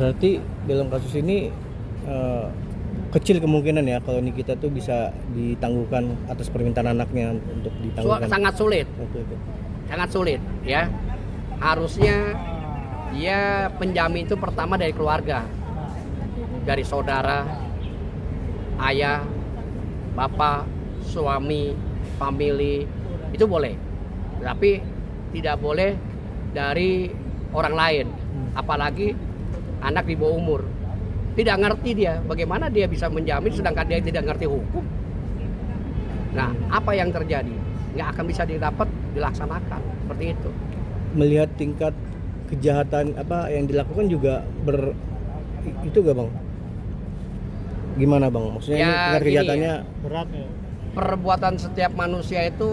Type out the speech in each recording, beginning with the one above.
Berarti dalam kasus ini eh, kecil kemungkinan ya kalau Nikita tuh bisa ditangguhkan atas permintaan anaknya untuk ditangguhkan. Sangat sulit, Oke. sangat sulit ya. Harusnya dia penjamin itu pertama dari keluarga, dari saudara, ayah, bapak, suami, family, itu boleh. Tapi tidak boleh dari orang lain, apalagi anak di bawah umur. Tidak ngerti dia, bagaimana dia bisa menjamin sedangkan dia tidak ngerti hukum. Nah, apa yang terjadi? Nggak akan bisa dilaksanakan seperti itu. Melihat tingkat kejahatan apa yang dilakukan juga itu gak bang? Gimana bang? Maksudnya Ya, ini tingkat gini kejahatannya berat ya? Perbuatan setiap manusia itu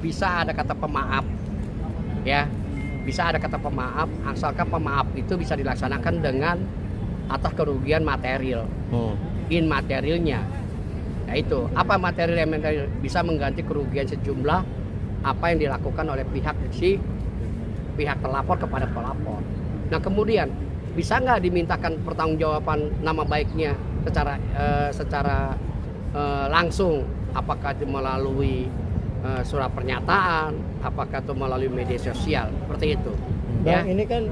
bisa ada kata pemaaf, ya, bisa ada kata pemaaf, asalkan pemaaf itu bisa dilaksanakan dengan atas kerugian material, immaterialnya. Nah itu, apa material yang material bisa mengganti kerugian sejumlah apa yang dilakukan oleh pihak terlapor kepada pelapor. Nah kemudian bisa nggak dimintakan pertanggungjawaban nama baiknya secara langsung, apakah itu melalui surat pernyataan, apakah itu melalui media sosial, seperti itu. Bang, Ya. ini kan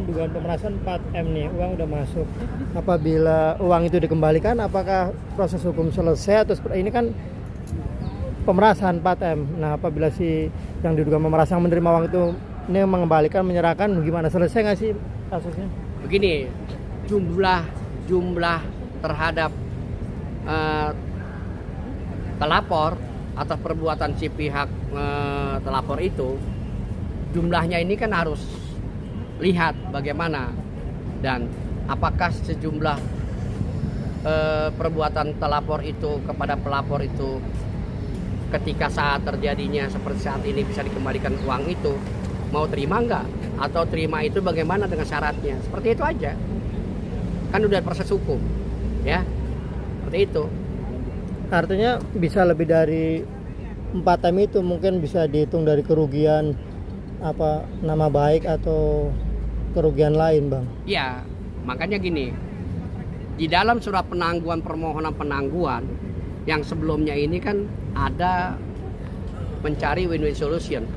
dugaan pemerasan 4M nih, uang udah masuk. Apabila uang itu dikembalikan, apakah proses hukum selesai atau ini kan pemerasan 4M. Nah, apabila si yang diduga memeras yang menerima uang itu ini mengembalikan, menyerahkan, gimana, selesai nggak sih kasusnya? Begini, jumlah terhadap telapor atas perbuatan si pihak telapor itu, jumlahnya ini kan harus lihat bagaimana dan apakah sejumlah perbuatan telapor itu kepada pelapor itu ketika saat terjadinya seperti saat ini bisa dikembalikan uang itu, mau terima nggak, atau terima itu bagaimana dengan syaratnya, seperti itu aja. Kan udah proses hukum ya, seperti itu. Artinya bisa lebih dari 4M itu, mungkin bisa dihitung dari kerugian apa nama baik atau kerugian lain, Bang. Ya, makanya gini, di dalam surat penangguhan permohonan penangguhan yang sebelumnya ini kan ada mencari win-win solution,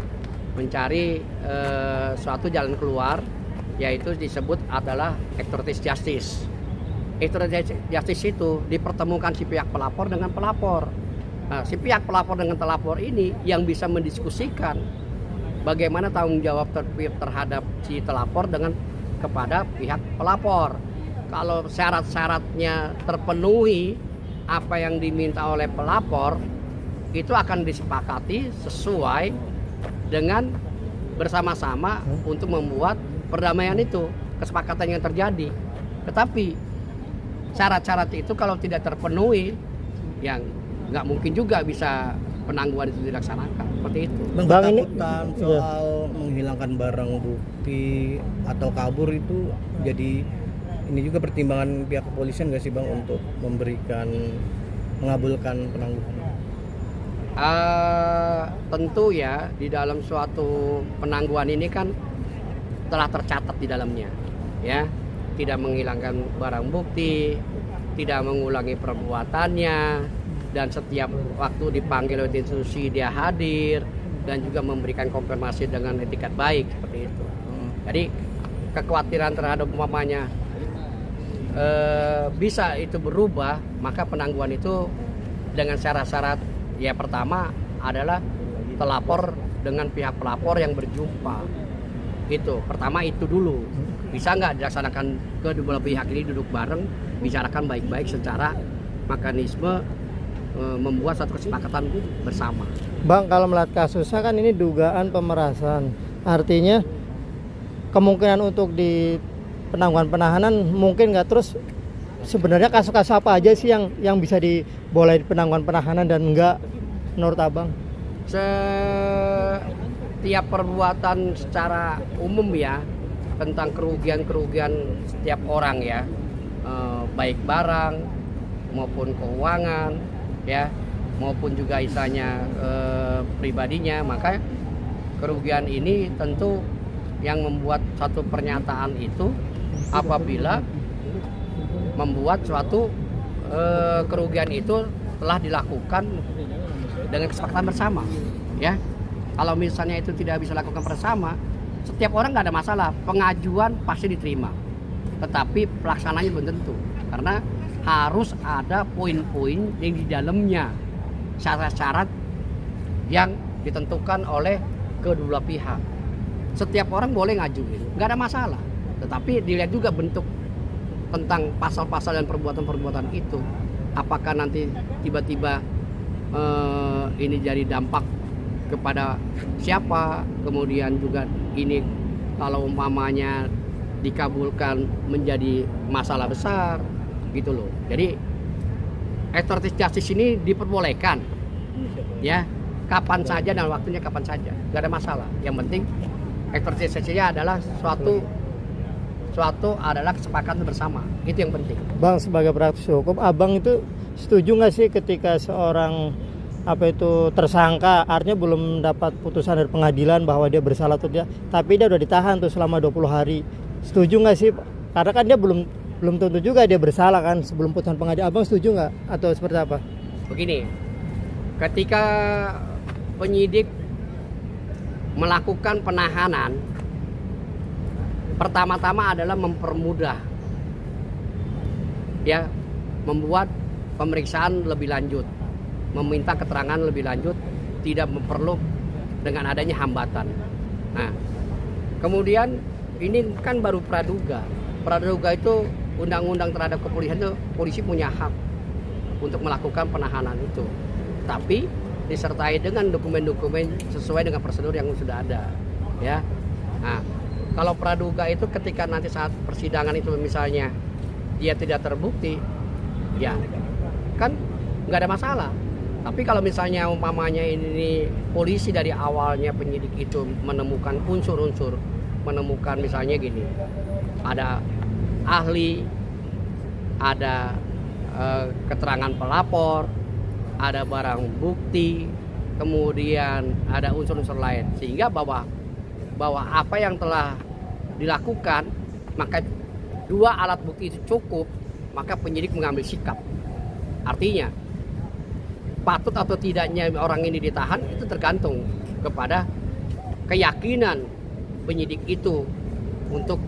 mencari suatu jalan keluar, yaitu disebut adalah extradition justice. Extradition justice itu dipertemukan si pihak pelapor dengan pelapor. Nah, si pihak pelapor dengan pelapor ini yang bisa mendiskusikan bagaimana tanggung jawab terhadap si telapor dengan kepada pihak pelapor. Kalau syarat-syaratnya terpenuhi apa yang diminta oleh pelapor, itu akan disepakati sesuai dengan bersama-sama untuk membuat perdamaian itu, kesepakatan yang terjadi. Tetapi syarat-syarat itu kalau tidak terpenuhi, yang nggak mungkin juga bisa penangguhan itu dilaksanakan, seperti itu. Bang, ini ketakutan soal menghilangkan barang bukti atau kabur itu jadi ini juga pertimbangan pihak kepolisian nggak sih bang untuk mengabulkan penangguhan? Tentu ya, di dalam suatu penangguhan ini kan telah tercatat di dalamnya, ya, tidak menghilangkan barang bukti, tidak mengulangi perbuatannya, dan setiap waktu dipanggil oleh institusi dia hadir dan juga memberikan konfirmasi dengan etikat baik, seperti itu. Jadi kekhawatiran terhadap umpamanya bisa itu berubah, maka penangguhan itu dengan syarat-syarat, ya pertama adalah telapor dengan pihak pelapor yang berjumpa. Itu pertama, itu dulu bisa nggak dilaksanakan kedua pihak ini duduk bareng, bicarakan baik-baik secara mekanisme membuat satu kesepakatan bersama. Bang, kalau melihat kasusnya kan ini dugaan pemerasan, artinya kemungkinan untuk di penangguhan penahanan mungkin nggak. Terus sebenarnya kasus-kasus apa aja sih yang bisa diboleh penangguhan penahanan dan enggak menurut abang? Setiap perbuatan secara umum ya, tentang kerugian setiap orang ya, baik barang maupun keuangan ya, maupun juga istilahnya pribadinya, maka kerugian ini tentu yang membuat satu pernyataan itu apabila membuat suatu kerugian itu telah dilakukan dengan kesepakatan bersama, ya. Kalau misalnya itu tidak bisa lakukan bersama, setiap orang nggak ada masalah, pengajuan pasti diterima, tetapi pelaksananya belum tentu, karena harus ada poin-poin yang di dalamnya, syarat-syarat yang ditentukan oleh kedua pihak. Setiap orang boleh ngajuin, nggak ada masalah, tetapi dilihat juga bentuk tentang pasal-pasal dan perbuatan-perbuatan itu, apakah nanti tiba-tiba ini jadi dampak kepada siapa, kemudian juga ini kalau umpamanya dikabulkan menjadi masalah besar gitu loh. Jadi extradition justice ini diperbolehkan, ya, kapan saja dan waktunya kapan saja, nggak ada masalah. Yang penting extradition justice adalah suatu adalah kesepakatan bersama, itu yang penting. Bang, sebagai praktisi hukum, abang itu setuju nggak sih ketika seorang tersangka, artinya belum dapat putusan dari pengadilan bahwa dia bersalah atau tidak, tapi dia udah ditahan tuh selama 20 hari. Setuju nggak sih? Karena kan dia belum tentu juga dia bersalah kan sebelum putusan pengadilan. Abang setuju nggak atau seperti apa? Begini, ketika penyidik melakukan penahanan, pertama-tama adalah mempermudah, ya, membuat pemeriksaan lebih lanjut, meminta keterangan lebih lanjut, tidak perlu dengan adanya hambatan. Nah, kemudian ini kan baru praduga. Praduga itu undang-undang terhadap kepolisian itu, polisi punya hak untuk melakukan penahanan itu, tapi disertai dengan dokumen-dokumen sesuai dengan prosedur yang sudah ada, ya. Nah, kalau praduga itu ketika nanti saat persidangan itu misalnya dia tidak terbukti, ya kan nggak ada masalah. Tapi kalau misalnya umpamanya ini polisi dari awalnya penyidik itu menemukan unsur-unsur, menemukan misalnya gini, ada ahli, ada keterangan pelapor, ada barang bukti, kemudian ada unsur-unsur lain, sehingga bahwa apa yang telah dilakukan, maka dua alat bukti itu cukup, maka penyidik mengambil sikap. Artinya patut atau tidaknya orang ini ditahan itu tergantung kepada keyakinan penyidik itu untuk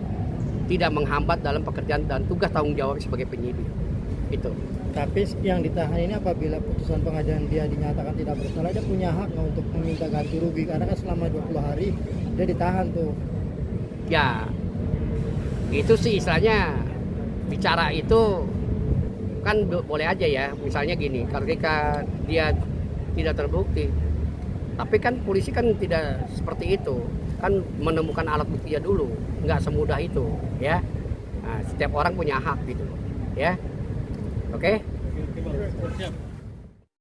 tidak menghambat dalam pekerjaan dan tugas tanggung jawab sebagai penyidik itu. Tapi yang ditahan ini apabila putusan pengadilan dia dinyatakan tidak bersalah, dia punya hak untuk meminta ganti rugi, karena kan selama 20 hari dia ditahan tuh. Ya, itu sih istilahnya bicara itu kan boleh aja ya, misalnya gini, ketika dia tidak terbukti, tapi kan polisi kan tidak seperti itu, kan menemukan alat buktinya dulu, nggak semudah itu, ya. Nah, setiap orang punya hak gitu, ya. Oke?